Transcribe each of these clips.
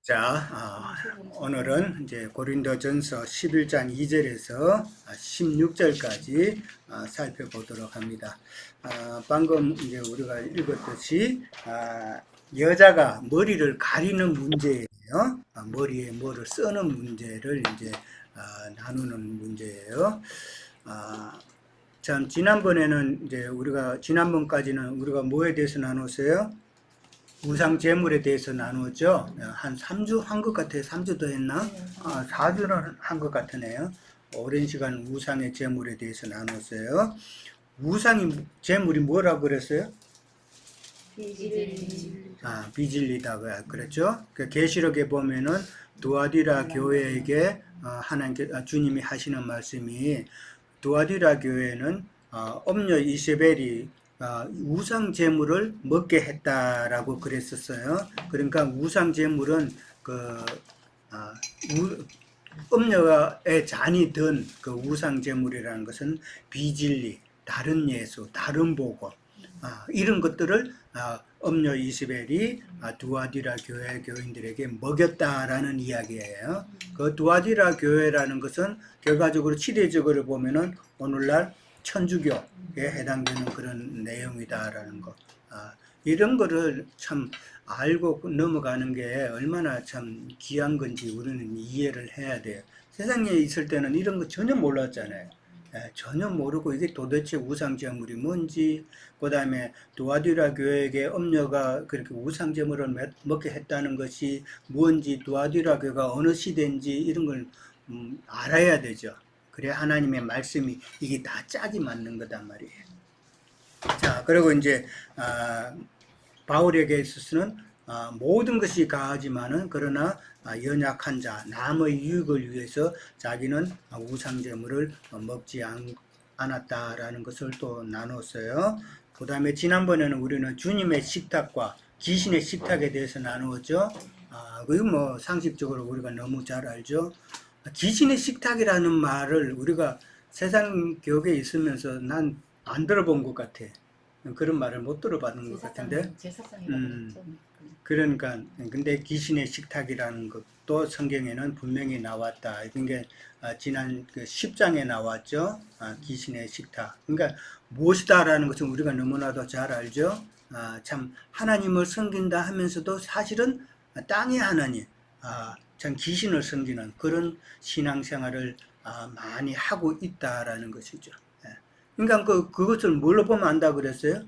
자, 오늘은 이제 고린도전서 11장 2절에서 16절까지 살펴보도록 합니다. 방금 이제 우리가 읽었듯이 여자가 머리를 가리는 문제예요. 머리에 뭐를 쓰는 문제를 이제 나누는 문제예요. 참 지난번에는 이제 지난번까지는 우리가 뭐에 대해서 나눴어요? 우상 제물에 대해서 나누었죠. 한 3주 한 것 같아요. 3주 더 했나? 4주는 한 것 같으네요. 오랜 시간 우상의 제물에 대해서 나눴어요. 우상이 제물이 뭐라고 그랬어요? 비질리다 그랬죠. 그 계시록에 보면은 두아디라 교회에게 주님이 하시는 말씀이 두아디라 교회는 엄녀 이세벨이 우상 제물을 먹게 했다라고 그랬었어요. 그러니까 우상 제물은 엄녀의 잔이 든 그 우상 제물이라는 것은 비진리, 다른 예수, 다른 복음 이런 것들을 엄녀 이스벨이 두아디라 교회 교인들에게 먹였다라는 이야기예요. 그 두아디라 교회라는 것은 결과적으로 시대적으로 보면은 오늘날 천주교에 해당되는 그런 내용이다라는 것. 이런 거를 참 알고 넘어가는 게 얼마나 참 귀한 건지 우리는 이해를 해야 돼요. 세상에 있을 때는 이런 거 전혀 몰랐잖아요. 전혀 모르고 이게 도대체 우상제물이 뭔지, 그 다음에 두아디라 교회에게 엄녀가 그렇게 우상제물을 먹게 했다는 것이 뭔지, 두아디라 교회가 어느 시대인지 이런 걸 알아야 되죠. 그래야 하나님의 말씀이 이게 다 짝이 맞는 거단 말이에요. 자, 그리고 이제 바울에게 있어서는 모든 것이 가하지만은 그러나 연약한 자, 남의 유익을 위해서 자기는 우상제물을 먹지 않았다라는 것을 또 나눴어요. 그 다음에 지난번에는 우리는 주님의 식탁과 귀신의 식탁에 대해서 나누었죠. 그리고 뭐 상식적으로 우리가 너무 잘 알죠. 귀신의 식탁이라는 말을 우리가 세상 교육에 있으면서 난 안 들어본 것 같아. 그런 말을 못 들어봤는 것 같은데. 그러니까 근데 귀신의 식탁이라는 것도 성경에는 분명히 나왔다. 그러니까 지난 그 10장에 나왔죠. 귀신의 식탁. 그러니까 무엇이다라는 것은 우리가 너무나도 잘 알죠. 참 하나님을 섬긴다 하면서도 사실은 땅의 하나님, 참 귀신을 섬기는 그런 신앙생활을 많이 하고 있다라는 것이죠. 그러니까 그것을 뭘로 보면 안다 그랬어요?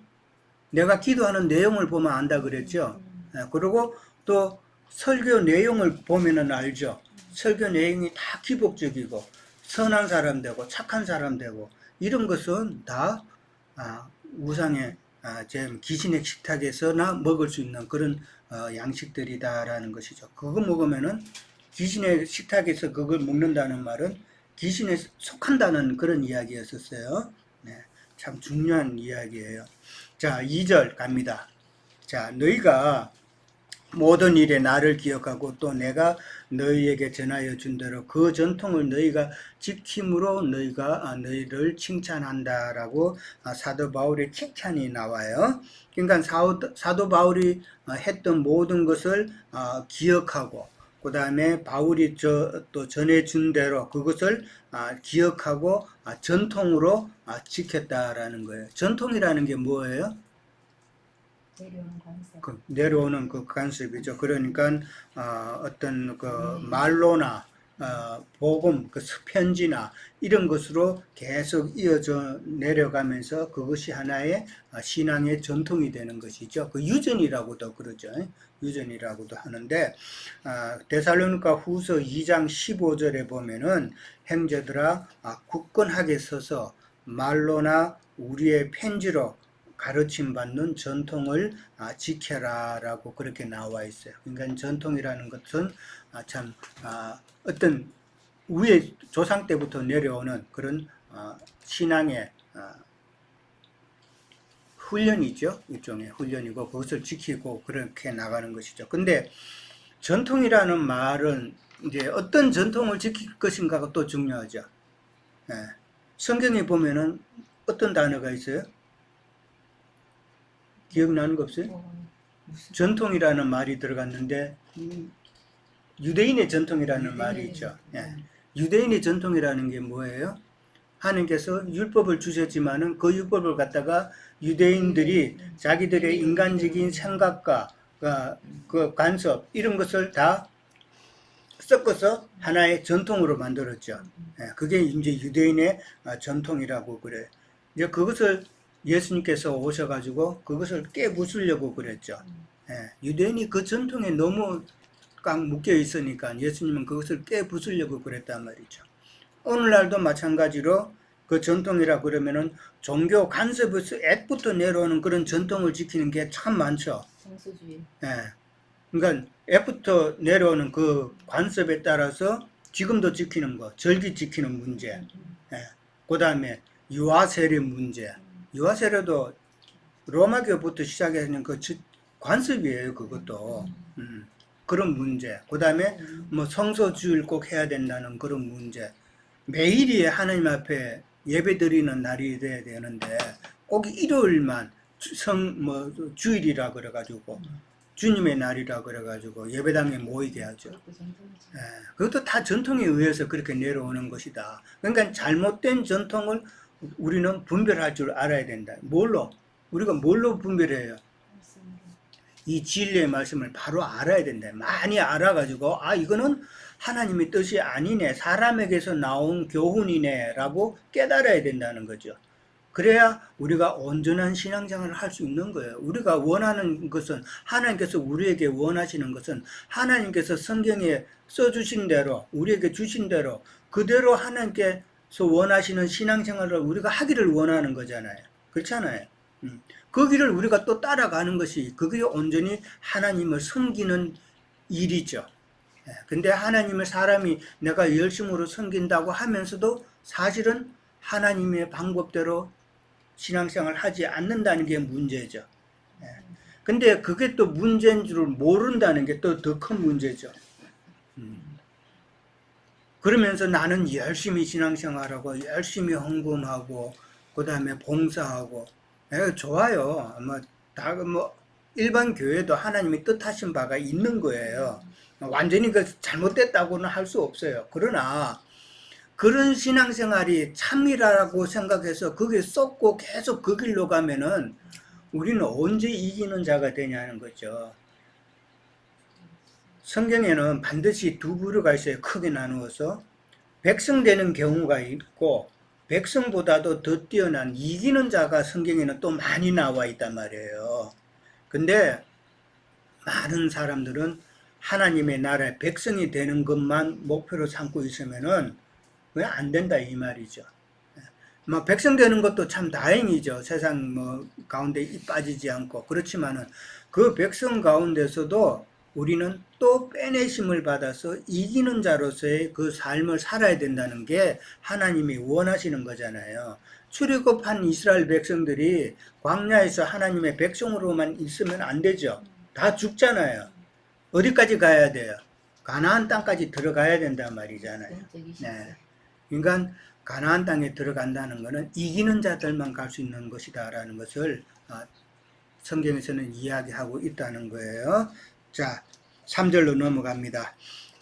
내가 기도하는 내용을 보면 안다 그랬죠. 그리고 또 설교 내용을 보면은 알죠. 설교 내용이 다 기복적이고 선한 사람 되고 착한 사람 되고 이런 것은 다 우상의 귀신의 식탁에서나 먹을 수 있는 그런 양식들이다라는 것이죠. 그거 먹으면은 귀신의 식탁에서 그걸 먹는다는 말은 귀신에 속한다는 그런 이야기였었어요. 네, 참 중요한 이야기예요. 자, 2절 갑니다. 자, 너희가 모든 일에 나를 기억하고 또 내가 너희에게 전하여 준 대로 그 전통을 너희가 지킴으로 너희를 칭찬한다라고 사도 바울의 칭찬이 나와요. 그러니까 사도 바울이 했던 모든 것을 기억하고 그 다음에 바울이 또 전해준 대로 그것을 기억하고 전통으로 지켰다라는 거예요. 전통이라는 게 뭐예요? 내려오는 그 관습이죠. 그러니까 어떤 그 말로나 복음, 그 편지나 이런 것으로 계속 이어져 내려가면서 그것이 하나의 신앙의 전통이 되는 것이죠. 그 유전이라고도 그러죠. 유전이라고도 하는데 데살로니가 후서 2장 15절에 보면은 형제들아 굳건하게 서서 말로나 우리의 편지로 가르침 받는 전통을 지켜라 라고 그렇게 나와 있어요. 그러니까 전통이라는 것은 참 어떤 위에 조상 때부터 내려오는 그런 신앙의 훈련이죠. 일종의 훈련이고 그것을 지키고 그렇게 나가는 것이죠. 근데 전통이라는 말은 이제 어떤 전통을 지킬 것인가가 또 중요하죠. 성경에 보면은 어떤 단어가 있어요? 기억나는 거 없어요? 전통이라는 말이 들어갔는데 유대인의 전통이라는 말이 있죠. 예. 유대인의 전통이라는 게 뭐예요? 하나님께서 율법을 주셨지만은 그 율법을 갖다가 유대인들이 자기들의 인간적인 생각과 그 간섭 이런 것을 다 섞어서 하나의 전통으로 만들었죠. 예, 그게 이제 유대인의 전통이라고 그래. 이제 그것을 예수님께서 오셔가지고 그것을 깨부수려고 그랬죠. 예, 유대인이 그 전통에 너무 꽉 묶여 있으니까 예수님은 그것을 깨부수려고 그랬단 말이죠. 오늘날도 마찬가지로 그 전통이라 그러면은 종교 간섭에서 앱부터 내려오는 그런 전통을 지키는 게 참 많죠. 성수주의. 예. 그러니까 앱부터 내려오는 그 관습에 따라서 지금도 지키는 거, 절기 지키는 문제, 예. 그 다음에 유아세례 문제, 유아세례도 로마교부터 시작해서 그 관습이에요, 그것도. 그런 문제. 그 다음에 뭐 성소주일 꼭 해야 된다는 그런 문제. 매일이 하나님 앞에 예배 드리는 날이 돼야 되는데 꼭 일요일만 주일이라 그래가지고 주님의 날이라 그래가지고 예배당에 모이게 하죠. 예, 그것도 다 전통에 의해서 그렇게 내려오는 것이다. 그러니까 잘못된 전통을 우리는 분별할 줄 알아야 된다. 뭘로? 우리가 뭘로 분별해요? 이 진리의 말씀을 바로 알아야 된다. 많이 알아가지고 이거는 하나님의 뜻이 아니네. 사람에게서 나온 교훈이네. 라고 깨달아야 된다는 거죠. 그래야 우리가 온전한 신앙생활을 할 수 있는 거예요. 우리가 원하는 것은 하나님께서 우리에게 원하시는 것은 하나님께서 성경에 써주신 대로 우리에게 주신 대로 그대로 하나님께서 원하시는 신앙생활을 우리가 하기를 원하는 거잖아요. 그렇잖아요. 그 길을 우리가 또 따라가는 것이 그게 온전히 하나님을 섬기는 일이죠. 근데 하나님을 사람이 내가 열심으로 섬긴다고 하면서도 사실은 하나님의 방법대로 신앙생활을 하지 않는다는 게 문제죠. 근데 그게 또 문제인 줄 모른다는 게 또 더 큰 문제죠. 그러면서 나는 열심히 신앙생활하고 열심히 헌금하고 그 다음에 봉사하고 좋아요. 뭐 일반 교회도 하나님이 뜻하신 바가 있는 거예요. 완전히 그 잘못됐다고는 할 수 없어요. 그러나 그런 신앙생활이 참이라고 생각해서 거기에 쏟고 계속 그 길로 가면은 우리는 언제 이기는 자가 되냐는 거죠. 성경에는 반드시 두 부류가 있어요. 크게 나누어서. 백성 되는 경우가 있고 백성보다도 더 뛰어난 이기는 자가 성경에는 또 많이 나와 있단 말이에요. 근데 많은 사람들은 하나님의 나라의 백성이 되는 것만 목표로 삼고 있으면은 왜 안 된다 이 말이죠. 뭐 백성 되는 것도 참 다행이죠. 세상 뭐 가운데 이 빠지지 않고. 그렇지만은 그 백성 가운데서도 우리는 또 빼내심을 받아서 이기는 자로서의 그 삶을 살아야 된다는 게 하나님이 원하시는 거잖아요. 출애굽한 이스라엘 백성들이 광야에서 하나님의 백성으로만 있으면 안 되죠. 다 죽잖아요. 어디까지 가야 돼요? 가나안 땅까지 들어가야 된단 말이잖아요. 네. 그러니까 가나안 땅에 들어간다는 것은 이기는 자들만 갈 수 있는 것이다라는 것을 성경에서는 이야기하고 있다는 거예요. 자, 3절로 넘어갑니다.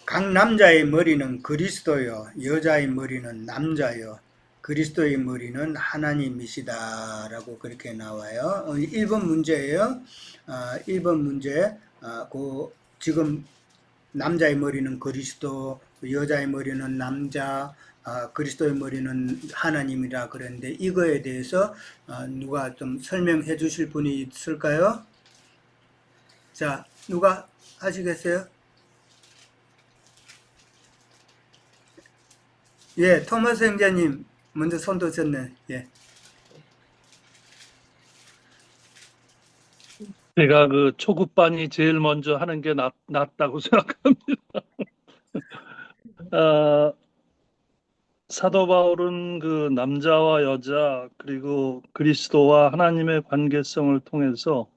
각 남자의 머리는 그리스도요, 여자의 머리는 남자요, 그리스도의 머리는 하나님이시다라고 그렇게 나와요. 1번 문제예요. 1번 문제. 지금 남자의 머리는 그리스도, 여자의 머리는 남자, 그리스도의 머리는 하나님이라 그랬는데 이거에 대해서 누가 좀 설명해 주실 분이 있을까요? 자, 누가 하시겠어요? 예, 토마스 형제님 먼저 손 드셨네. 예. 제가 그 초급반이 제일 먼저 하는 게 낫다고 생각합니다. 사도 바울은 그 남자와 여자 그리고 그리스도와 하나님의 관계성을 통해서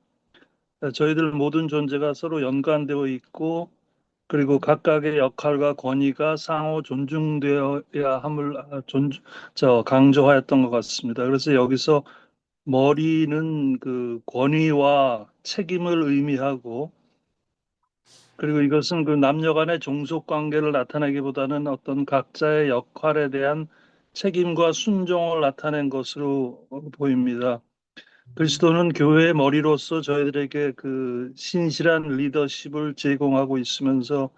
저희들 모든 존재가 서로 연관되어 있고 그리고 각각의 역할과 권위가 상호 존중되어야 함을 강조하였던 것 같습니다. 그래서 여기서 머리는 그 권위와 책임을 의미하고 그리고 이것은 그 남녀 간의 종속 관계를 나타내기보다는 어떤 각자의 역할에 대한 책임과 순종을 나타낸 것으로 보입니다. 그리스도는 교회의 머리로서 저희들에게 그 신실한 리더십을 제공하고 있으면서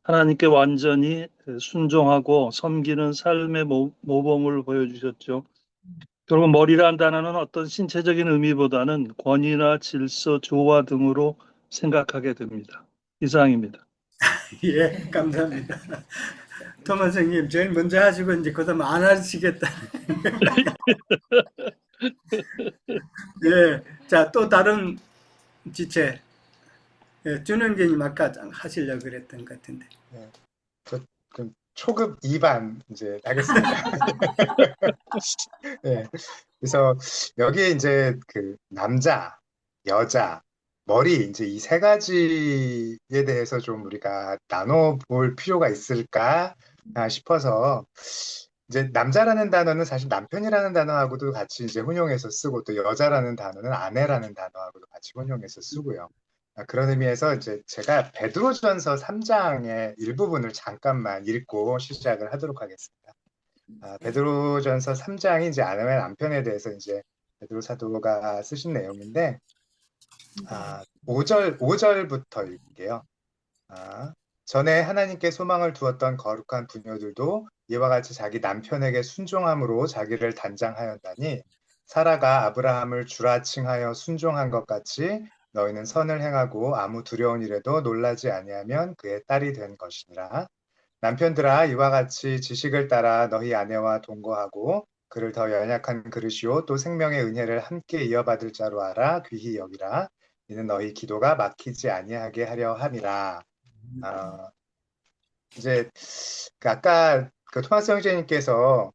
하나님께 완전히 순종하고 섬기는 삶의 모범을 보여주셨죠. 결국 머리란 단어는 어떤 신체적인 의미보다는 권위나 질서, 조화 등으로 생각하게 됩니다. 이상입니다. 예, 감사합니다. 토마 선생님, 제일 먼저 하시고 이제 그다음 안 하시겠다. 예, 자, 또 다른 지체. 예, 준영재님 아까 하시려고 그랬던 것 같은데. 네, 저 그럼 초급 2반 이제 하겠습니다. 네, 그래서 여기에 이제 그 남자, 여자, 머리 이제 이 세 가지에 대해서 좀 우리가 나눠볼 필요가 있을까 싶어서 이제 남자라는 단어는 사실 남편이라는 단어하고도 같이 이제 혼용해서 쓰고 또 여자라는 단어는 아내라는 단어하고도 같이 혼용해서 쓰고요. 그런 의미에서 이제 제가 베드로전서 3장의 일부분을 잠깐만 읽고 시작을 하도록 하겠습니다. 베드로전서 3장이 이제 아내와 남편에 대해서 이제 베드로 사도가 쓰신 내용인데 5절부터 읽게요. 전에 하나님께 소망을 두었던 거룩한 부녀들도 이와 같이 자기 남편에게 순종함으로 자기를 단장하였다니 사라가 아브라함을 주라 칭하여 순종한 것 같이 너희는 선을 행하고 아무 두려운 일에도 놀라지 아니하면 그의 딸이 된 것이니라. 남편들아 이와 같이 지식을 따라 너희 아내와 동거하고 그를 더 연약한 그릇이요 또 생명의 은혜를 함께 이어받을 자로 알아 귀히 여기라. 이는 너희 기도가 막히지 아니하게 하려 함이라. 아, 이제 그 아까 그 토마스 형제님께서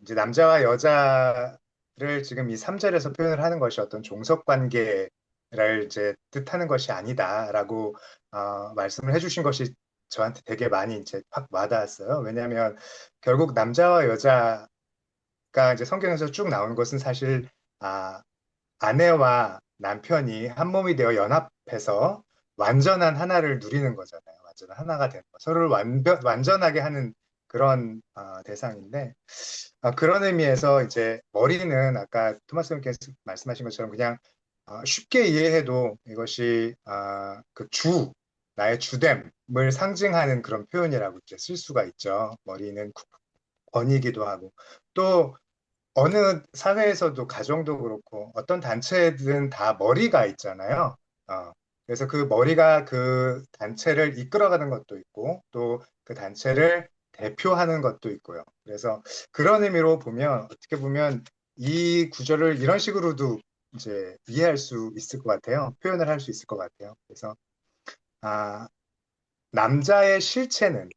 이제 남자와 여자를 지금 이 3절에서 표현을 하는 것이 어떤 종속 관계를 이제 뜻하는 것이 아니다라고 말씀을 해주신 것이 저한테 되게 많이 이제 확 와닿았어요. 왜냐하면 결국 남자와 여자가 이제 성경에서 쭉 나온 것은 사실 아내와 남편이 한 몸이 되어 연합해서 완전한 하나를 누리는 거잖아요. 완전한 하나가 되는 거. 서로를 완전하게 하는 그런 대상인데 그런 의미에서 이제 머리는 아까 토마스 형께서 말씀하신 것처럼 그냥 쉽게 이해해도 이것이 나의 주됨을 상징하는 그런 표현이라고 이제 쓸 수가 있죠. 머리는 권이기도 하고 또 어느 사회에서도 가정도 그렇고 어떤 단체든 다 머리가 있잖아요. 그래서 그 머리가 그 단체를 이끌어가는 것도 있고 또 그 단체를 대표하는 것도 있고요. 그래서 그런 의미로 보면 어떻게 보면 이 구절을 이런 식으로도 이제 이해할 수 있을 것 같아요. 표현을 할 수 있을 것 같아요. 그래서 아, 남자의 실체는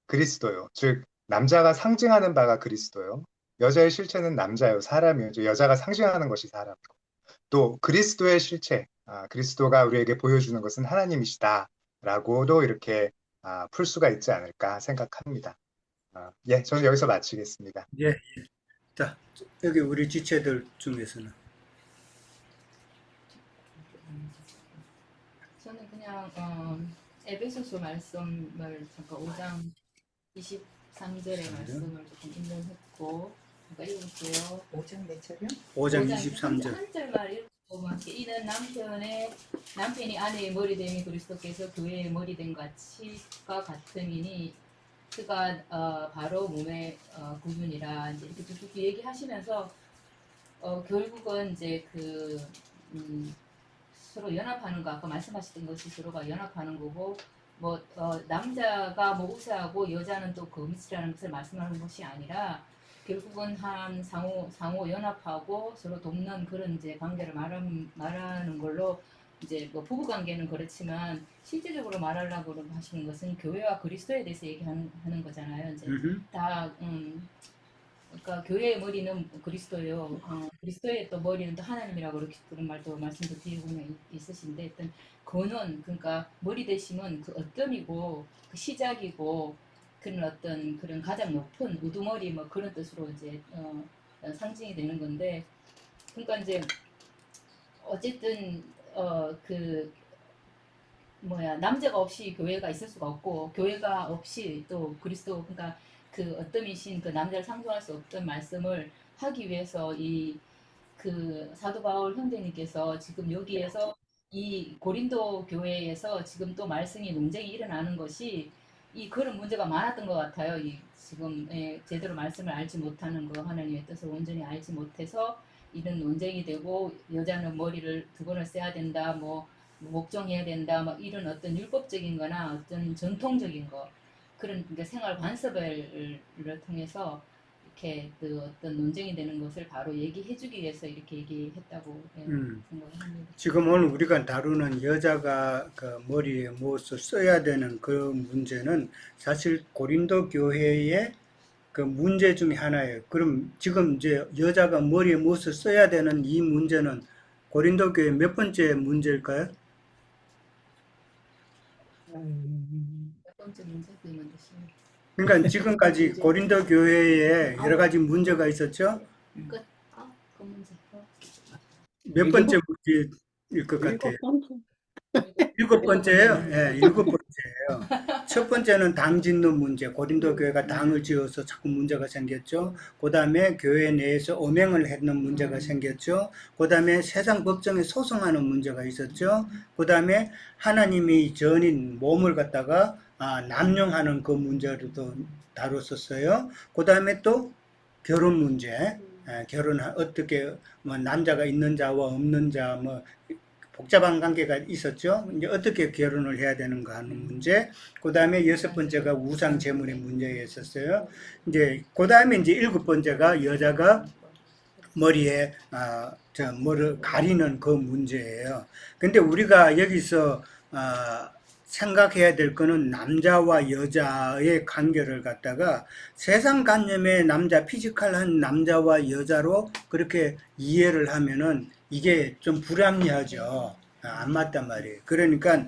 그리스도요. 즉 남자가 상징하는 바가 그리스도요. 여자의 실체는 남자요, 사람이요. 여자가 상징하는 것이 사람이고 또 그리스도의 실체, 그리스도가 우리에게 보여주는 것은 하나님이시다라고도 이렇게 풀 수가 있지 않을까 생각합니다. 예, 저는 여기서 마치겠습니다. 예, 자, 여기 우리 지체들 중에서는. 저는 그냥 에베소서 말씀을 잠깐 5장 23절의 말씀을 조금 인용했고 잠깐 읽을게요. 5장 몇 절이요? 5장 23절. 한 절만 읽어보면 이는 남편이 아내의 머리됨이 그리스도께서 교회의 머리됨 같이가 같음이니 그가 바로 몸의 구준이라 이제 이렇게 쭉 얘기하시면서 결국은 이제 서로 연합하는 거 아까 말씀하셨던 것이 서로가 연합하는 거고 남자가 뭐 우세하고 여자는 또 그 밑이라는 것을 말씀하는 것이 아니라 결국은 한 상호 연합하고 서로 돕는 그런 이제 관계를 말하는 걸로 이제 뭐 부부 관계는 그렇지만 실제적으로 말하려고 하시는 것은 교회와 그리스도에 대해서 얘기하는 거잖아요. 이제 다 그러니까 교회의 머리는 그리스도예요. 그리스도의 또 머리는 또 하나님이라고 그렇게 그런 말도 말씀도 드리고 있으신데 어떤 근원 그러니까 머리 되심은 그 어떤이고 그 시작이고 그런 어떤 그런 가장 높은 우두머리 뭐 그런 뜻으로 이제 상징이 되는 건데 그러니까 이제 어쨌든 그 남자가 없이 교회가 있을 수가 없고 교회가 없이 또 그리스도 그러니까 그 어떤 이신 그 남자를 상종할 수 없던 말씀을 하기 위해서 이 그 사도 바울 형제님께서 지금 여기에서 이 고린도 교회에서 지금 또 말씀이 논쟁이 일어나는 것이 이 그런 문제가 많았던 것 같아요. 이 지금 제대로 말씀을 알지 못하는 거 하나님의 뜻을 온전히 알지 못해서 이런 논쟁이 되고 여자는 머리를 2번을 써야 된다 뭐 목정해야 된다 막 이런 어떤 율법적인 거나 어떤 전통적인 거 그런 그러니까 생활 관습을 통해서 이렇게 그 어떤 논쟁이 되는 것을 바로 얘기해주기 위해서 이렇게 얘기했다고 생각을 합니다. 지금 오늘 우리가 다루는 여자가 그 머리에 무엇을 써야 되는 그 문제는 사실 고린도 교회의 그 문제 중에 하나예요. 그럼 지금 이제 여자가 머리에 무엇을 써야 되는 이 문제는 고린도 교회 몇 번째 문제일까요? 몇 번째 문제 그 문제입니다. 그러니까 지금까지 고린도 교회에 여러 가지 문제가 있었죠. 끝. 그 문제. 몇 번째 문제일 것 같아요? 일곱 번째. 7번째예요. 예, 7번째예요. 첫 번째는 당 짓는 문제. 고린도 교회가 당을 지어서 자꾸 문제가 생겼죠. 그다음에 교회 내에서 음행을 했는 문제가 생겼죠. 그다음에 세상 법정에 소송하는 문제가 있었죠. 그다음에 하나님이 전인 몸을 갖다가 남용하는 그 문제로도 다뤘었어요. 그다음에 또 결혼 문제. 결혼 어떻게 뭐 남자가 있는 자와 없는 자 뭐 복잡한 관계가 있었죠. 이제 어떻게 결혼을 해야 되는가 하는 문제. 그 다음에 6번째가 우상 제물의 문제였었어요. 이제 그 다음에 이제 7번째가 여자가 머리에 뭐를 가리는 그 문제예요. 근데 우리가 여기서 생각해야 될 거는 남자와 여자의 관계를 갖다가 세상관념의 남자, 피지컬한 남자와 여자로 그렇게 이해를 하면은 이게 좀 불합리하죠. 안 맞단 말이에요. 그러니까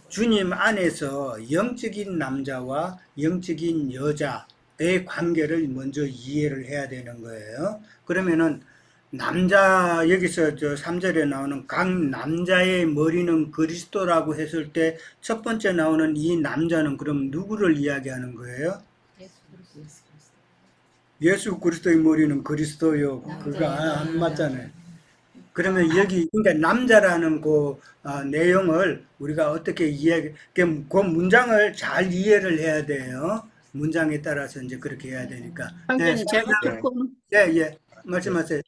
주님 안에서 영적인 남자와 영적인 여자의 관계를 먼저 이해를 해야 되는 거예요. 그러면은 남자 여기서 저 3절에 나오는 각 남자의 머리는 그리스도라고 했을 때 첫 번째 나오는 이 남자는 그럼 누구를 이야기하는 거예요? 예수 그리스도의 머리는 그리스도요. 그거 안 맞잖아요. 그러면 여기 그러니까 남자라는 그 내용을 우리가 어떻게 그 문장을 잘 이해를 해야 돼요. 문장에 따라서 이제 그렇게 해야 되니까. 형제님, 제가 조금, 예, 말씀하세요.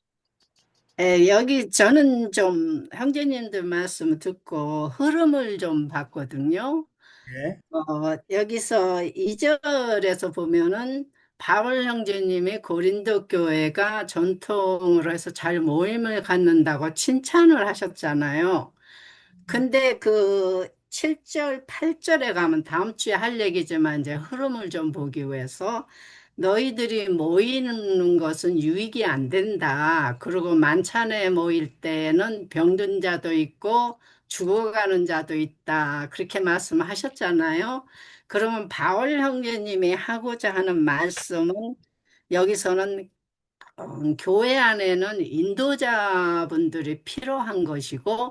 여기 저는 좀 형제님들 말씀 듣고 흐름을 좀 봤거든요. 예, 여기서 2절에서 보면은 바울 형제님이 고린도 교회가 전통으로 해서 잘 모임을 갖는다고 칭찬을 하셨잖아요. 근데 그 7절, 8절에 가면 다음 주에 할 얘기지만 이제 흐름을 좀 보기 위해서 너희들이 모이는 것은 유익이 안 된다. 그리고 만찬에 모일 때는 병든 자도 있고 죽어가는 자도 있다. 그렇게 말씀하셨잖아요. 그러면 바울 형제님이 하고자 하는 말씀은 여기서는 교회 안에는 인도자분들이 필요한 것이고,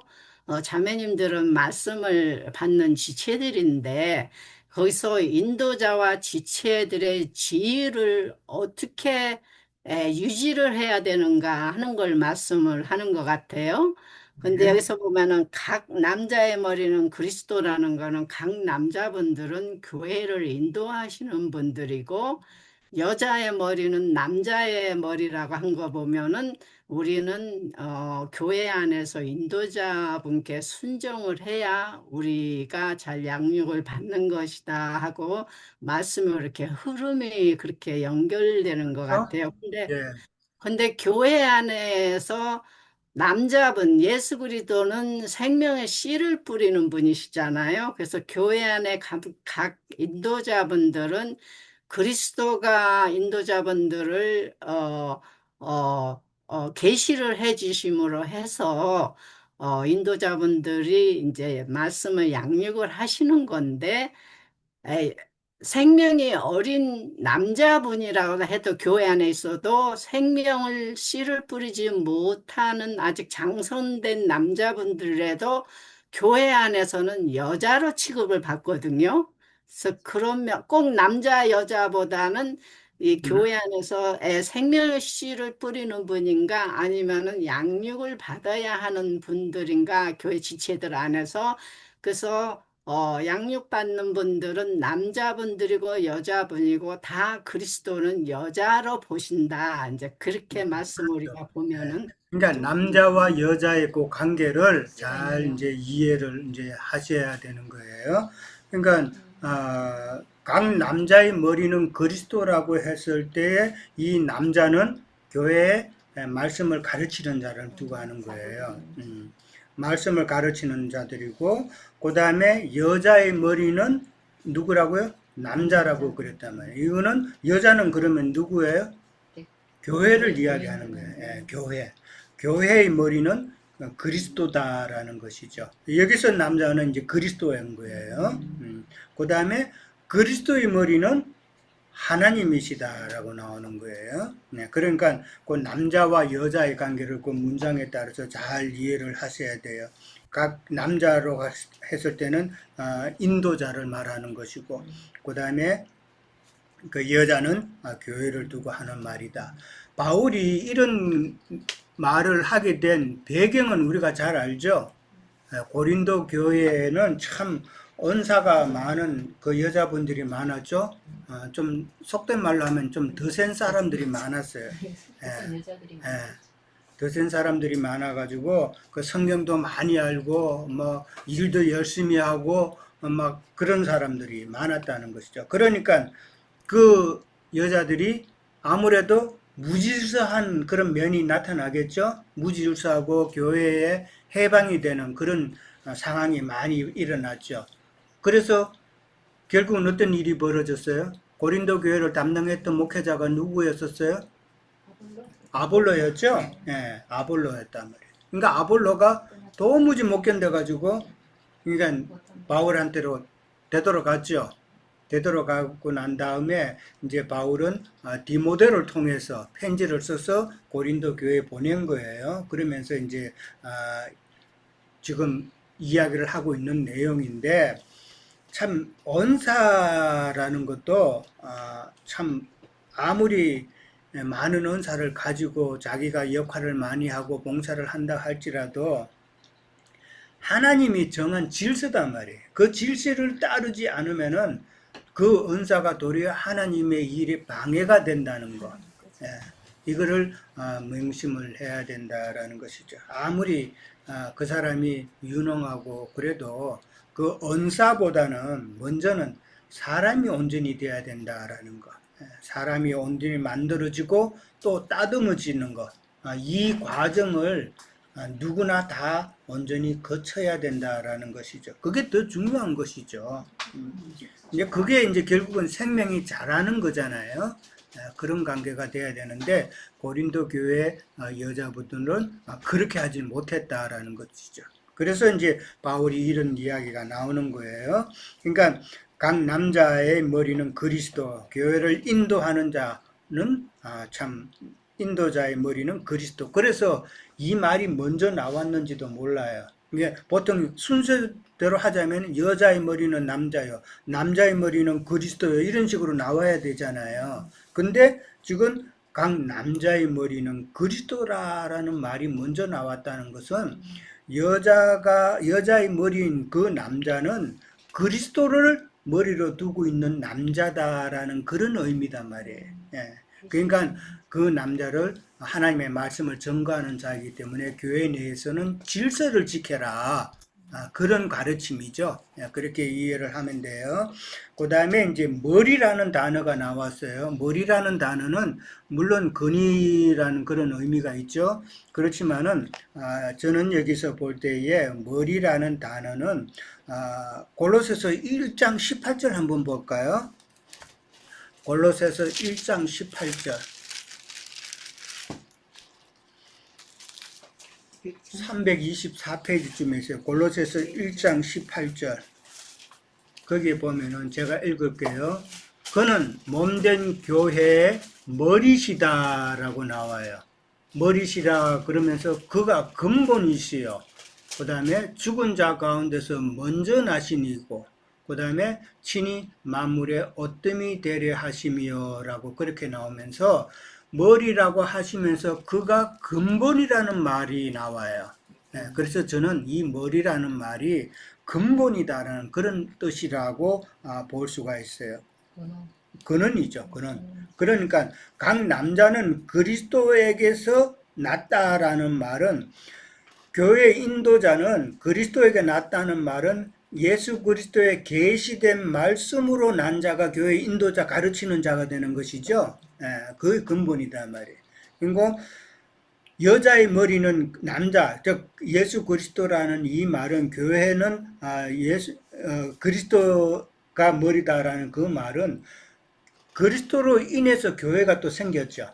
자매님들은 말씀을 받는 지체들인데, 거기서 인도자와 지체들의 지위를 어떻게 유지를 해야 되는가 하는 걸 말씀을 하는 것 같아요. 근데 예. 여기서 보면은 각 남자의 머리는 그리스도라는 거는 각 남자분들은 교회를 인도하시는 분들이고, 여자의 머리는 남자의 머리라고 한 거 보면은 우리는 교회 안에서 인도자분께 순종을 해야 우리가 잘 양육을 받는 것이다 하고 말씀이 이렇게 흐름이 그렇게 연결되는 것 같아요. 예, 근데 교회 안에서 남자분 예수 그리스도는 생명의 씨를 뿌리는 분이시잖아요. 그래서 교회 안에 각 인도자분들은 그리스도가 인도자분들을 계시를 해 주심으로 해서 인도자분들이 이제 말씀을 양육을 하시는 건데 에, 생명이 어린 남자분이라고 해도 교회 안에 있어도 생명을 씨를 뿌리지 못하는 아직 장성된 남자분들에도 교회 안에서는 여자로 취급을 받거든요. 그래서 그러면 꼭 남자 여자보다는 이 교회 안에서 애 생명씨를 뿌리는 분인가 아니면은 양육을 받아야 하는 분들인가 교회 지체들 안에서. 그래서 양육받는 분들은 남자분들이고 여자분이고 다 그리스도는 여자로 보신다. 이제 그렇게 말씀 우리가 보면은 그러니까 남자와 여자의 그 관계를 잘 이제 이해를 이제 하셔야 되는 거예요. 그러니까 각 남자의 머리는 그리스도라고 했을 때 이 남자는 교회에 말씀을 가르치는 자를 두고 하는 거예요. 말씀을 가르치는 자들이고, 그 다음에 여자의 머리는 누구라고요? 남자라고 그랬단 말이에요. 이거는 여자는 그러면 누구예요? 교회를 이야기하는 거예요. 예, 교회. 교회의 머리는 그리스도다라는 것이죠. 여기서 남자는 이제 그리스도인 거예요. 그 다음에 그리스도의 머리는 하나님이시다라고 나오는 거예요. 네, 그러니까 그 남자와 여자의 관계를 그 문장에 따라서 잘 이해를 하셔야 돼요. 각 남자로 했을 때는 인도자를 말하는 것이고, 그 다음에 그 여자는 교회를 두고 하는 말이다. 바울이 이런 말을 하게 된 배경은 우리가 잘 알죠. 고린도 교회에는 참 은사가 많은 그 여자분들이 많았죠. 좀 속된 말로 하면 좀 더 센 사람들이 많았어요. 더 센 사람들이 많아가지고 그 성경도 많이 알고 뭐 일도 열심히 하고 막 그런 사람들이 많았다는 것이죠. 그러니까 그 여자들이 아무래도 무질서한 그런 면이 나타나겠죠. 무질서하고 교회에 해방이 되는 그런 상황이 많이 일어났죠. 그래서 결국은 어떤 일이 벌어졌어요? 고린도 교회를 담당했던 목회자가 누구였었어요? 아볼로였죠? 예, 아볼로였단 말이에요. 그러니까 아볼로가 도무지 못 견뎌가지고, 그러니까 바울한테로 되돌아갔죠. 되돌아가고 난 다음에 이제 바울은 디모데를 통해서 편지를 써서 고린도 교회에 보낸 거예요. 그러면서 이제 지금 이야기를 하고 있는 내용인데, 참 언사라는 것도 참 아무리 많은 은사를 가지고 자기가 역할을 많이 하고 봉사를 한다 할지라도 하나님이 정한 질서단 말이에요. 그 질서를 따르지 않으면은 그 은사가 도리어 하나님의 일에 방해가 된다는 것. 이거를 명심을 해야 된다라는 것이죠. 아무리 그 사람이 유능하고 그래도 그 은사보다는 먼저는 사람이 온전히 되어야 된다라는 것. 사람이 온전히 만들어지고 또 따듬어지는 것. 이 과정을 누구나 다 온전히 거쳐야 된다라는 것이죠. 그게 더 중요한 것이죠. 이제 그게 이제 결국은 생명이 자라는 거잖아요. 그런 관계가 돼야 되는데 고린도 교회 여자분들은 그렇게 하지 못했다라는 것이죠. 그래서 이제 바울이 이런 이야기가 나오는 거예요. 그러니까 각 남자의 머리는 그리스도, 교회를 인도하는 자는 참 인도자의 머리는 그리스도. 그래서 이 말이 먼저 나왔는지도 몰라요. 이게 보통 순서대로 하자면 여자의 머리는 남자요, 남자의 머리는 그리스도요, 이런 식으로 나와야 되잖아요. 근데 지금 각 남자의 머리는 그리스도라는 말이 먼저 나왔다는 것은 여자의 머리인 그 남자는 그리스도를 머리로 두고 있는 남자다라는 그런 의미단 말이에요. 그러니까 그 남자를 하나님의 말씀을 전가하는 자이기 때문에 교회 내에서는 질서를 지켜라. 그런 가르침이죠. 그렇게 이해를 하면 돼요. 그 다음에 이제 머리라는 단어가 나왔어요. 머리라는 단어는 물론 근이라는 그런 의미가 있죠. 그렇지만은 저는 여기서 볼 때에 머리라는 단어는 골로새서 1장 18절 한번 볼까요? 골로새서 1장 18절. 324페이지쯤에 있어요. 골로새서 1장 18절. 거기에 보면은 제가 읽을게요. 그는 몸된 교회의 머리시다라고 나와요. 머리시다 그러면서 그가 근본이시요. 그 다음에 죽은 자 가운데서 먼저 나신 이고, 그 다음에 친히 만물의 어뜸이 되려 하시며 라고 그렇게 나오면서 머리라고 하시면서 그가 근본이라는 말이 나와요. 그래서 저는 이 머리라는 말이 근본이다라는 그런 뜻이라고 볼 수가 있어요. 근원이죠, 근원. 그러니까 각 남자는 그리스도에게서 났다라는 말은, 교회 인도자는 그리스도에게 났다는 말은 예수 그리스도의 계시된 말씀으로 난 자가 교회 인도자 가르치는 자가 되는 것이죠. 그 근본이다 말이에요. 그리고 여자의 머리는 남자, 즉 예수 그리스도라는 이 말은, 교회는 그리스도가 머리다라는 그 말은 그리스도로 인해서 교회가 또 생겼죠.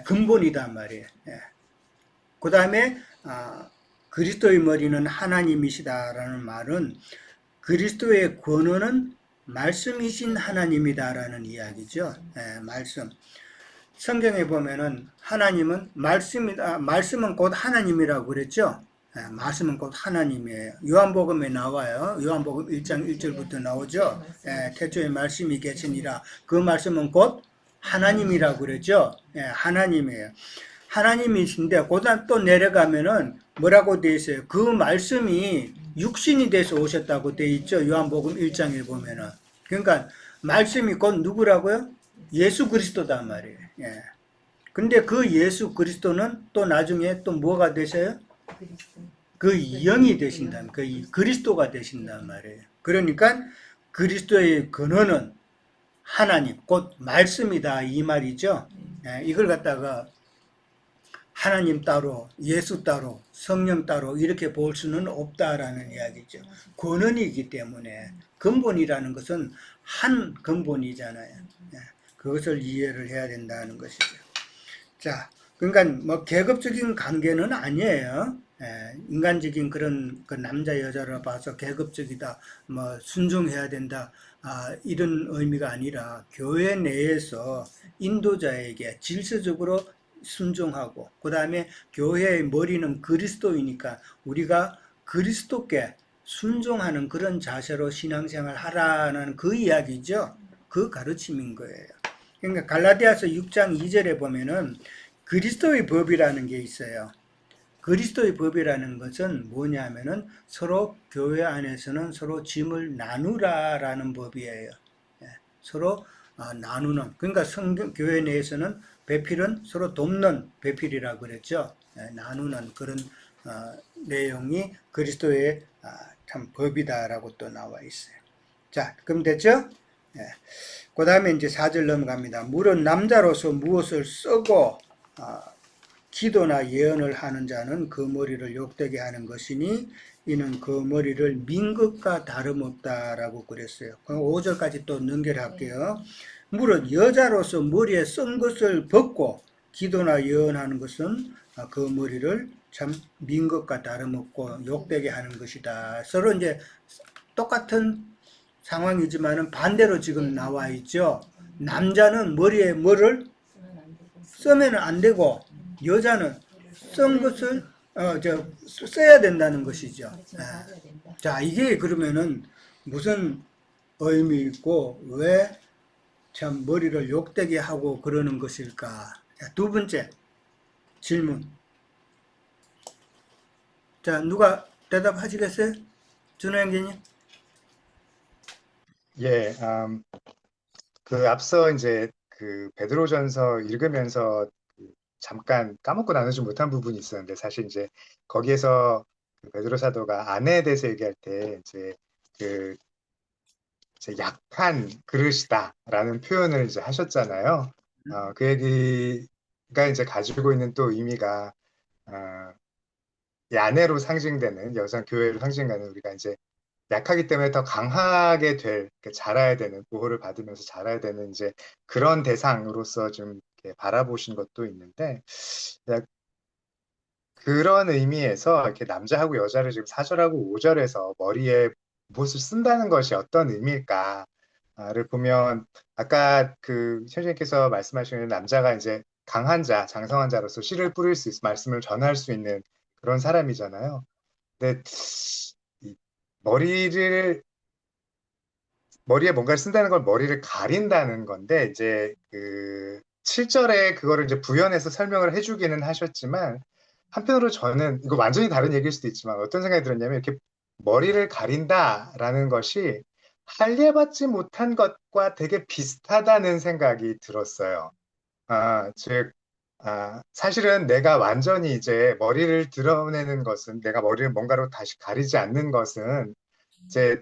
근본이다 말이에요. 그 다음에 그리스도의 머리는 하나님이시다라는 말은 그리스도의 권원은 말씀이신 하나님이다라는 이야기죠. 말씀. 성경에 보면은 하나님은 말씀이다. 말씀은 곧 하나님이라고 그랬죠. 말씀은 곧 하나님이에요. 요한복음에 나와요. 요한복음 1장 1절부터 나오죠. 태초에 말씀이 계시니라. 그 말씀은 곧 하나님이라고 그랬죠. 하나님이에요. 하나님이신데, 그다음 또 내려가면은 뭐라고 돼 있어요? 그 말씀이 육신이 돼서 오셨다고 돼 있죠. 요한복음 1장에 보면은. 그러니까 말씀이 곧 누구라고요? 예수 그리스도단 말이에요. 근데 그 예수 그리스도는 또 나중에 또 뭐가 되셔요? 그 영이 되신다는, 그 그리스도가 되신단 말이에요. 그러니까 그리스도의 근원은 하나님, 곧 말씀이다 이 말이죠. 이걸 갖다가 하나님 따로, 예수 따로, 성령 따로 이렇게 볼 수는 없다라는 이야기죠. 근원이기 때문에 근본이라는 것은 한 근본이잖아요. 그것을 이해를 해야 된다는 것이죠. 자, 그러니까 뭐 계급적인 관계는 아니에요. 인간적인 그런 그 남자 여자를 봐서 계급적이다, 뭐 순종해야 된다, 이런 의미가 아니라 교회 내에서 인도자에게 질서적으로 순종하고, 그 다음에 교회의 머리는 그리스도이니까 우리가 그리스도께 순종하는 그런 자세로 신앙생활 하라는 그 이야기죠. 그 가르침인 거예요. 그러니까 갈라디아서 6장 2절에 보면은 그리스도의 법이라는 게 있어요. 그리스도의 법이라는 것은 뭐냐면은 서로 교회 안에서는 서로 짐을 나누라라는 법이에요. 서로 나누는. 그러니까 교회 내에서는 배필은 서로 돕는 배필이라고 그랬죠. 나누는 그런 내용이 그리스도의 참 법이다라고 또 나와 있어요. 자, 그럼 됐죠? 그 다음에 이제 4절 넘어갑니다. 물은 남자로서 무엇을 쓰고 기도나 예언을 하는 자는 그 머리를 욕되게 하는 것이니 이는 그 머리를 민 것과 다름없다라고 그랬어요. 그럼 5절까지 또 연결할게요. 물은 여자로서 머리에 쓴 것을 벗고 기도나 예언하는 것은 그 머리를 참 민 것과 다름없고 욕되게 하는 것이다. 서로 이제 똑같은 상황이지만은 반대로 지금 나와 있죠. 남자는 머리에 뭐를 쓰면 안 되고, 여자는 쓴 것을 써야 된다는 것이죠. 자, 이게 그러면은 무슨 의미 있고 왜 참 머리를 욕되게 하고 그러는 것일까? 자, 두 번째 질문. 자, 누가 대답하시겠어요? 준호 형제님? 예, 그 앞서 이제 그 베드로전서 읽으면서 잠깐 까먹고 나누지 못한 부분이 있었는데, 사실 이제 거기에서 그 베드로 사도가 아내에 대해서 얘기할 때 그 이제 약한 그릇이다라는 표현을 이제 하셨잖아요. 그 얘기가 이제 가지고 있는 또 의미가 이 아내로 상징되는 여성 교회로 상징하는 우리가 이제 약하기 때문에 더 강하게 자라야 되는, 보호를 받으면서 자라야 되는 이제 그런 대상으로서 좀 이렇게 바라보신 것도 있는데, 그런 의미에서 이렇게 남자하고 여자를 지금 4절하고 5절에서 머리에 무엇을 쓴다는 것이 어떤 의미일까를 보면, 아까 그 선생님께서 말씀하시는 남자가 이제 강한 자, 장성한 자로서 씨를 뿌릴 수 있어 말씀을 전할 수 있는 그런 사람이잖아요. 근데 이 머리를 머리에 뭔가를 쓴다는 걸 머리를 가린다는 건데 이제 그 7절에 그거를 이제 부연해서 설명을 해주기는 하셨지만 한편으로 저는 이거 완전히 다른 얘기일 수도 있지만 어떤 생각이 들었냐면 이렇게 머리를 가린다라는 것이 할례받지 못한 것과 되게 비슷하다는 생각이 들었어요. 즉, 사실은 내가 완전히 이제 머리를 드러내는 것은 내가 머리를 뭔가로 다시 가리지 않는 것은 이제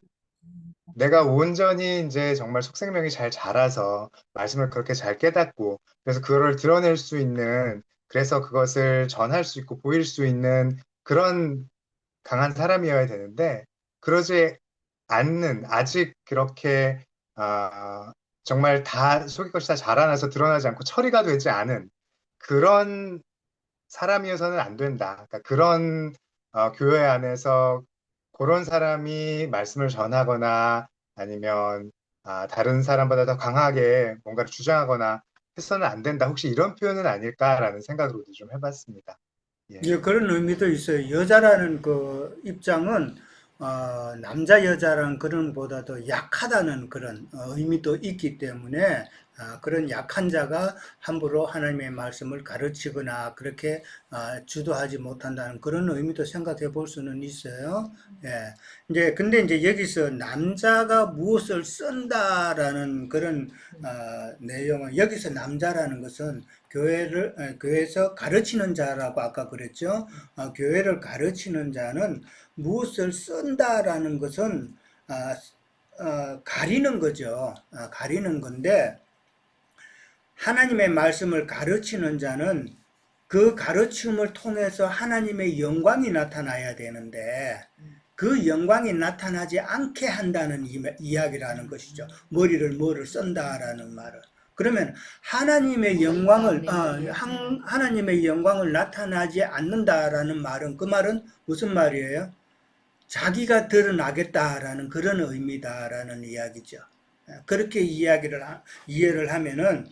내가 온전히 이제 정말 속생명이 잘 자라서 말씀을 그렇게 잘 깨닫고 그래서 그거를 드러낼 수 있는 그래서 그것을 전할 수 있고 보일 수 있는 그런 강한 사람이어야 되는데 그러지 않는 아직 그렇게 정말 다 속의 것이 다 자라나서 드러나지 않고 처리가 되지 않은 그런 사람이어서는 안 된다. 그러니까 그런 교회 안에서 그런 사람이 말씀을 전하거나 아니면 다른 사람보다 더 강하게 뭔가를 주장하거나 해서는 안 된다. 혹시 이런 표현은 아닐까라는 생각으로도 좀 해봤습니다. 예. 예, 그런 의미도 있어요. 여자라는 그 입장은 남자 여자라는 그런 보다도 약하다는 그런 의미도 있기 때문에 그런 약한 자가 함부로 하나님의 말씀을 가르치거나 그렇게 주도하지 못한다는 그런 의미도 생각해 볼 수는 있어요. 예. 근데 이제 여기서 남자가 무엇을 쓴다라는 그런 내용은 여기서 남자라는 것은 교회에서 가르치는 자라고 아까 그랬죠. 교회를 가르치는 자는 무엇을 쓴다라는 것은 가리는 거죠. 가리는 건데 하나님의 말씀을 가르치는 자는 그 가르침을 통해서 하나님의 영광이 나타나야 되는데 그 영광이 나타나지 않게 한다는 이야기라는 것이죠. 뭐를 쓴다라는 말은. 그러면 하나님의 영광을 하나님의 영광을 나타나지 않는다라는 말은 그 말은 무슨 말이에요? 자기가 드러나겠다라는 그런 의미다라는 이야기죠. 그렇게 이해를 하면은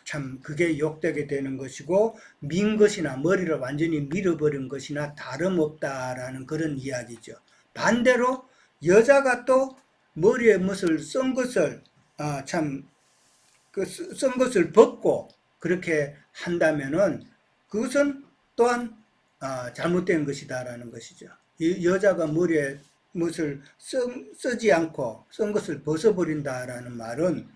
참 그게 욕되게 되는 것이고 민 것이나 머리를 완전히 밀어버린 것이나 다름없다라는 그런 이야기죠. 반대로 여자가 또 머리에 무엇을 쓴 것을 참 그 쓴 것을 벗고 그렇게 한다면은 그것은 또한 잘못된 것이다라는 것이죠. 이 여자가 머리에 무엇을 쓰지 않고 쓴 것을 벗어버린다라는 말은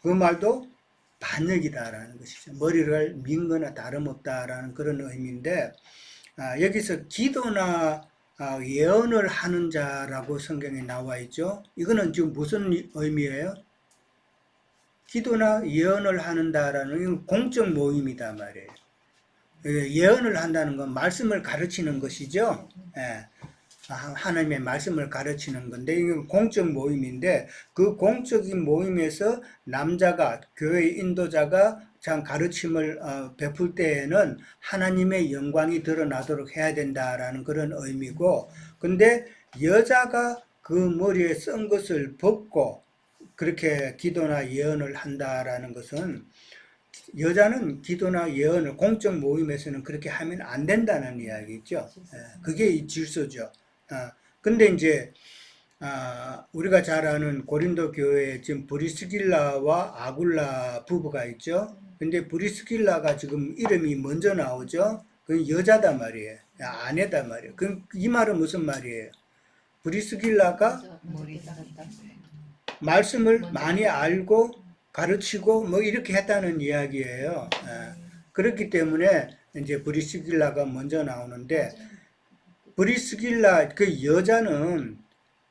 그 말도 반역이다라는 것이죠. 머리를 민 거나 다름없다라는 그런 의미인데 여기서 기도나 예언을 하는 자라고 성경에 나와 있죠. 이거는 지금 무슨 의미예요? 기도나 예언을 하는다라는 공적 모임이다 말이에요. 예언을 한다는 건 말씀을 가르치는 것이죠. 예. 하나님의 말씀을 가르치는 건데 이건 공적 모임인데 그 공적인 모임에서 남자가 교회 인도자가 참 가르침을 베풀 때에는 하나님의 영광이 드러나도록 해야 된다라는 그런 의미고 근데 여자가 그 머리에 쓴 것을 벗고 그렇게 기도나 예언을 한다라는 것은 여자는 기도나 예언을 공적 모임에서는 그렇게 하면 안 된다는 이야기죠. 그게 질서죠. 근데 이제 우리가 잘 아는 고린도 교회에 지금 브리스길라와 아굴라 부부가 있죠. 근데 브리스길라가 지금 이름이 먼저 나오죠. 그건 여자다 말이에요. 아내다 말이에요. 그럼 이 말은 무슨 말이에요? 브리스길라가 말씀을 많이 알고 가르치고 뭐 이렇게 했다는 이야기예요. 그렇기 때문에 이제 브리스길라가 먼저 나오는데 브리스길라 그 여자는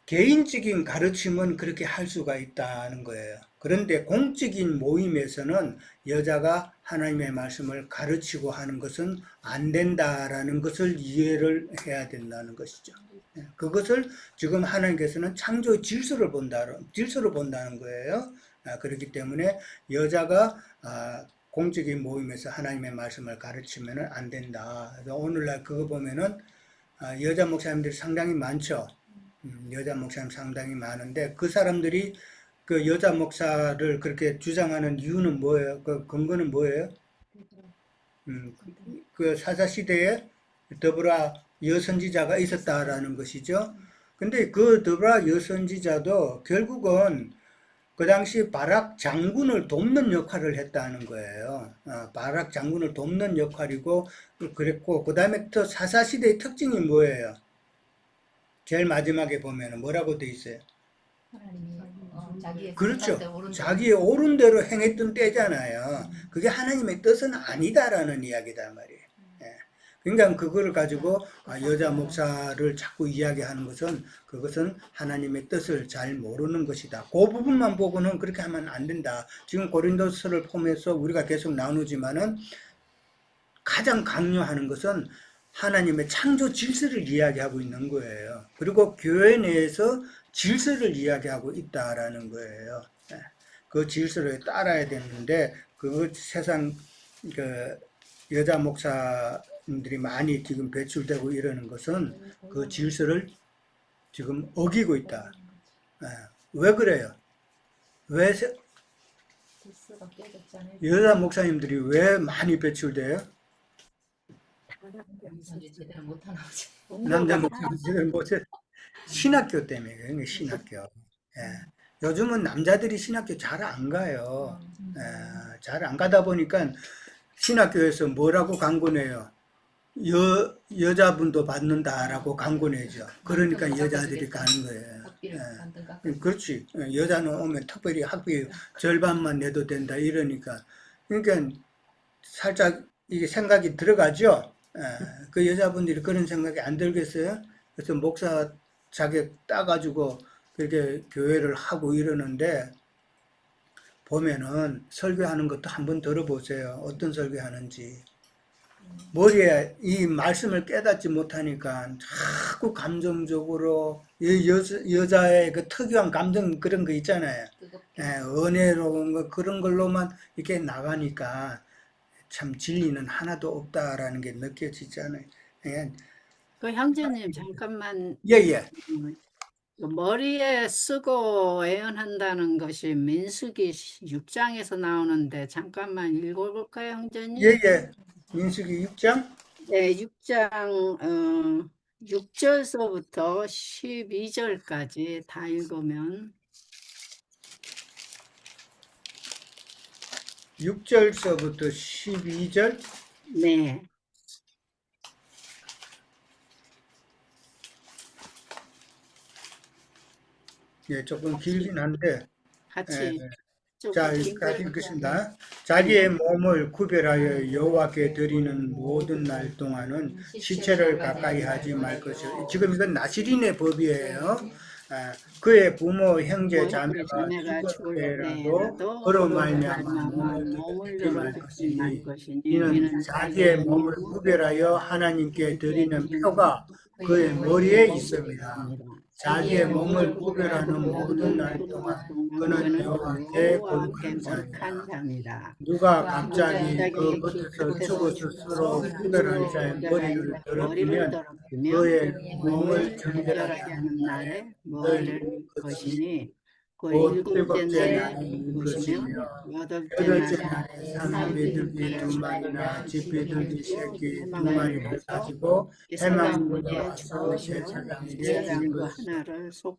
개인적인 가르침은 그렇게 할 수가 있다는 거예요. 그런데 공적인 모임에서는 여자가 하나님의 말씀을 가르치고 하는 것은 안 된다라는 것을 이해를 해야 된다는 것이죠. 그것을 지금 하나님께서는 창조의 질서를 본다는 거예요. 그렇기 때문에 여자가 공적인 모임에서 하나님의 말씀을 가르치면 안 된다. 오늘날 그거 보면은 여자 목사님들이 상당히 많죠. 여자 목사님 상당히 많은데 그 사람들이 그 여자 목사를 그렇게 주장하는 이유는 뭐예요? 그 근거는 뭐예요? 그 사사시대에 더불어 여선지자가 있었다라는 것이죠. 근데 그 드보라 여선지자도 결국은 그 당시 바락 장군을 돕는 역할을 했다는 거예요. 바락 장군을 돕는 역할이고 그랬고 그 다음에 또 사사시대의 특징이 뭐예요? 제일 마지막에 보면은 뭐라고 돼 있어요? 하나님이 자기의 그렇죠. 뜻대로 옳은 자기의 옳은 대로 행했던 때잖아요. 그게 하나님의 뜻은 아니다라는 이야기단 말이에요. 예. 그러니까 그거를 가지고 여자 목사를 자꾸 이야기하는 것은 그것은 하나님의 뜻을 잘 모르는 것이다. 그 부분만 보고는 그렇게 하면 안 된다. 지금 고린도서를 포함해서 우리가 계속 나누지만은 가장 강요하는 것은 하나님의 창조 질서를 이야기하고 있는 거예요. 그리고 교회 내에서 질서를 이야기하고 있다라는 거예요. 예. 그 질서를 따라야 되는데 그 세상 그 여자 목사님들이 많이 지금 배출되고 이러는 것은 그 질서를 지금 어기고 있다. 예. 왜 그래요? 왜 질서가 깨졌잖아요. 여자 목사님들이 왜 많이 배출돼요? 이제 제대로 못하나 보죠. 남자 목사님들은 뭐 신학교 때문에 그런 게 신학교. 예. 요즘은 남자들이 신학교 잘 안 가요. 잘 안 가다 보니까 신학교에서 뭐라고 광고내요? 여자분도 받는다라고 광고내죠. 그러니까 여자들이 가는 거예요. 학비를 만든가. 그렇지. 여자는 오면 특별히 학비 절반만 내도 된다 이러니까. 그러니까 살짝 이게 생각이 들어가죠. 그 여자분들이 그런 생각이 안 들겠어요? 그래서 목사 자격 따가지고 그렇게 교회를 하고 이러는데 보면은 설교하는 것도 한번 들어보세요. 어떤 설교하는지. 머리에 이 말씀을 깨닫지 못하니까 자꾸 감정적으로 여자의 그 특유한 감정 그런 거 있잖아요. 은혜로운 거 그런 걸로만 이렇게 나가니까 참 진리는 하나도 없다라는 게 느껴지잖아요. 예, 그 형제님 잠깐만 예. 그 머리에 쓰고 애언한다는 것이 민수기 6장에서 나오는데 잠깐만 읽어볼까요, 형제님? 예. 민수기 6장? 네, 6장 6절서부터 12절까지 다 읽으면 6절서부터 12절? 네, 예, 조금 길긴 한데 같이 자, 조금 여기까지 읽겠습니다. 자기의 몸을 구별하여 여호와께 드리는 모든 날 동안은 시체를 가까이 하지 말 것이요. 지금 이건 나시린의 법이에요. 그의 부모, 형제, 자매가 죽을 때라도 그로 말미암아 몸을 드리지 말 것이니 이는 자기의 몸을 구별하여 하나님께 드리는 표가 그의 머리에 있습니다. 자기의 몸을 구별하는 모든 날 동안 그는 여호와께 거룩한 자니라. 누가 갑자기 그 겉에서 죽어서 서로 구별한 자의 머리를 더럽히면 그의 몸을 정결하게 하는 날에 머리를 것이니 그 일곱째 날인 것이며 여덟째 날에 사나비들이 두 마리나 집비둘기 새끼 두 마리를 가지고 해망문에 와서 제사장에게 드린 것이요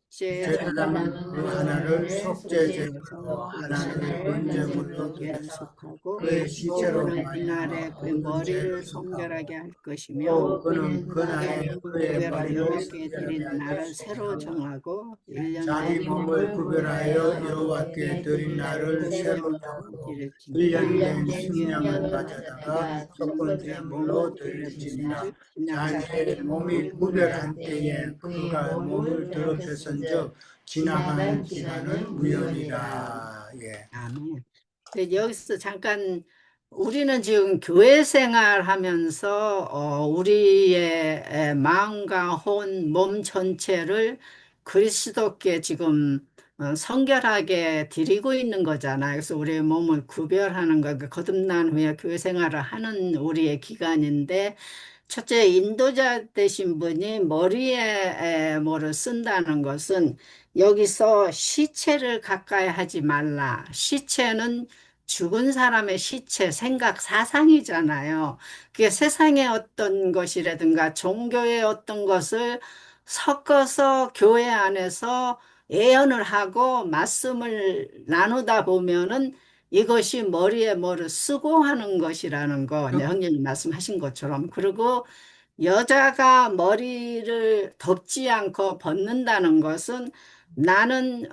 제사장은 그 하나를 속죄제물로 하나를 번제물로 드리고 그의 시체로 이날에 그 머리를 성결하게 할 또 것이며 그는 그날에 그의 머리를 여호와께 드린 날을 새로 정하고 1년 자기 몸을 구별하여 여호와께 드린 날을 새로 정하고 1년 된 식량을 가져다가 첫 번째 물로 드릴지니라. 자기의 몸이 구별한 때에 그가 몸을 더럽혔은즉 지나가는 기간은 무효니라. 예. 아멘. 여기서 잠깐 우리는 지금 교회 생활하면서 우리의 마음과 혼, 몸 전체를 그리스도께 지금 성결하게 드리고 있는 거잖아요. 그래서 우리의 몸을 구별하는 거, 거듭난 후에 교회 생활을 하는 우리의 기간인데 첫째, 인도자 되신 분이 머리에 뭐를 쓴다는 것은 여기서 시체를 가까이 하지 말라. 시체는 죽은 사람의 시체, 생각, 사상이잖아요. 그게 세상의 어떤 것이라든가 종교의 어떤 것을 섞어서 교회 안에서 예언을 하고 말씀을 나누다 보면은 이것이 머리에 뭐를 쓰고 하는 것이라는 거, 이제 형님이 말씀하신 것처럼. 그리고 여자가 머리를 덮지 않고 벗는다는 것은 나는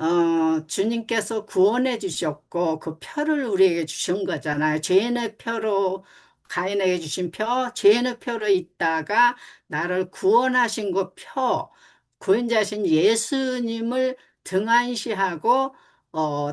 주님께서 구원해 주셨고 그 표를 우리에게 주신 거잖아요. 죄인의 표로 가인에게 주신 표, 죄인의 표로 있다가 나를 구원하신 그 표, 구원자신 예수님을 등한시하고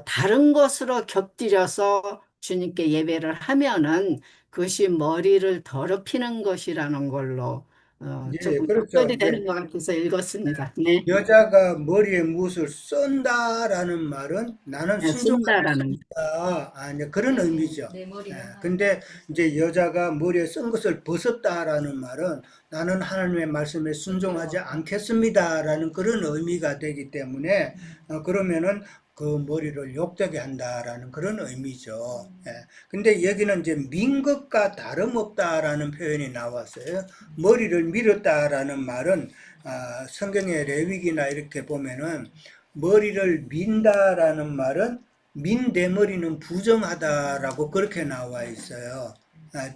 다른 것으로 곁들여서 주님께 예배를 하면은 그것이 머리를 더럽히는 것이라는 걸로 예, 조금 그렇죠. 연결이 이제 되는 것 같아서 읽었습니다. 네, 여자가 머리에 무엇을 썬다라는 말은 나는 네, 쓴다라는. 순종하겠습니다. 이제 그런 의미죠. 내 머리는 근데 이제 여자가 머리에 쓴 것을 벗었다라는 말은 나는 하나님의 말씀에 순종하지 않겠습니다라는 그런 의미가 되기 때문에 그러면은 그 머리를 욕되게 한다라는 그런 의미죠. 예. 근데 여기는 이제 민 것과 다름없다라는 표현이 나왔어요. 머리를 밀었다라는 말은 성경의 레위기나 이렇게 보면은 머리를 민다라는 말은 민대머리는 부정하다라고 그렇게 나와 있어요.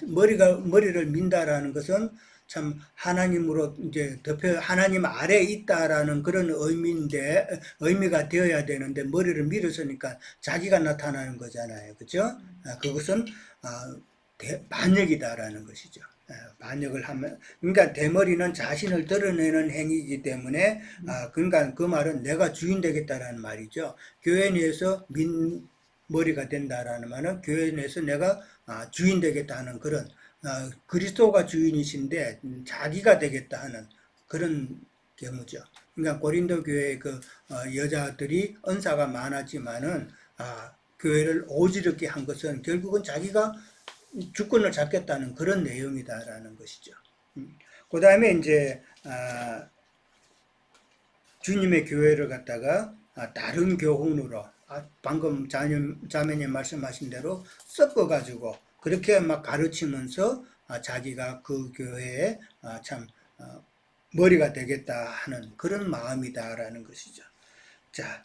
머리를 민다라는 것은 참 하나님으로 이제 덮여 하나님 아래에 있다라는 그런 의미가 되어야 되는데 머리를 밀었으니까 자기가 나타나는 거잖아요. 그죠? 그것은 반역이다라는 것이죠. 반역을 하면, 그러니까 대머리는 자신을 드러내는 행위이기 때문에, 그러니까 그 말은 내가 주인 되겠다라는 말이죠. 교회 내에서 민머리가 된다라는 말은 교회 내에서 내가 주인 되겠다 하는 그런, 그리스도가 주인이신데 자기가 되겠다 하는 그런 경우죠. 그러니까 고린도 교회 그 여자들이 은사가 많았지만은, 교회를 오지럽게 한 것은 결국은 자기가 주권을 잡겠다는 그런 내용이다라는 것이죠. 그 다음에 이제 주님의 교회를 갖다가 다른 교훈으로 방금 자매님 말씀하신 대로 섞어가지고 그렇게 막 가르치면서 자기가 그 교회에 참 머리가 되겠다 하는 그런 마음이다라는 것이죠. 자,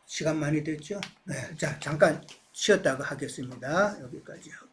시간 많이 됐죠? 네, 자, 잠깐 쉬었다가 하겠습니다. 여기까지 하고.